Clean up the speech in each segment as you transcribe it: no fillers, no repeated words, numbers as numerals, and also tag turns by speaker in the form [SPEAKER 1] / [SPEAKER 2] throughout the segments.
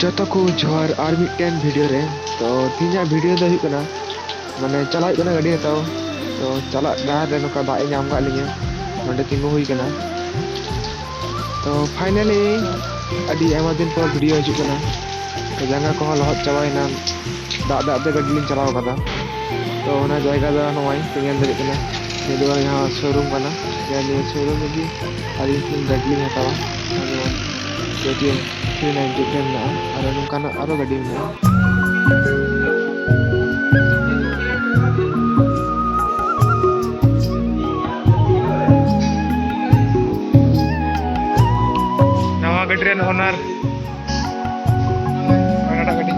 [SPEAKER 1] जतो को जोहार आर मिटन वीडियो रे तो तीना वीडियो दो हुई कना माने चला कना गाड़ी हताओ तो चला डार रे नका दाए नाम का लिया नोडे तिंगु हुई कना तो फाइनली अडी आयमा दिन पर वीडियो हिजु कना तो जंगा को लहत चाबाइना दाग दाग ते गाड़ी लिन चलाव कदा तो ओना जायगा दा नोय पेंगन दरे कना ये दो यहाँ शोरूम कना यानी शोरूम में भी अडी फिन गाड़ी लिन हतावा तो KTM 390 frame na ada nungkana aro gadi na nawa gadi ren honor mana gadi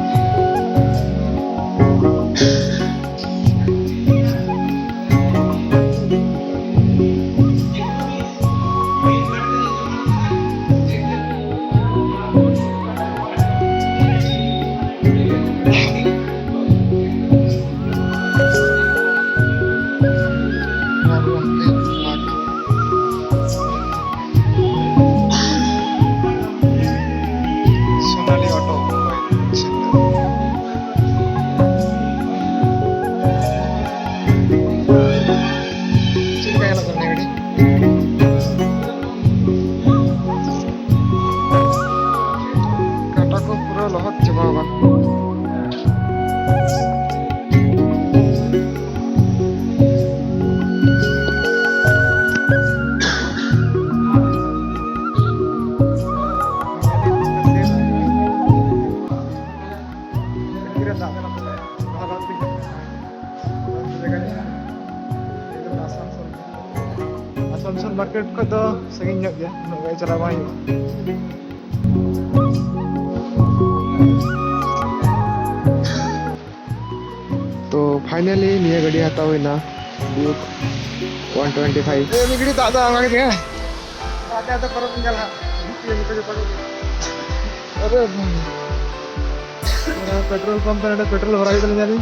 [SPEAKER 1] लहत चाबा आसनसोल मार्केट को तो सही गया नोगे चला बाई तो फाइनली निया गाड़ी हताव ना ड्यूक 125 ए निगड़ी दादा आगे दे दादा तो पर पिंगल ये निकल पर अरे पेट्रोल पंप पे पेट्रोल भरा ही चले जानी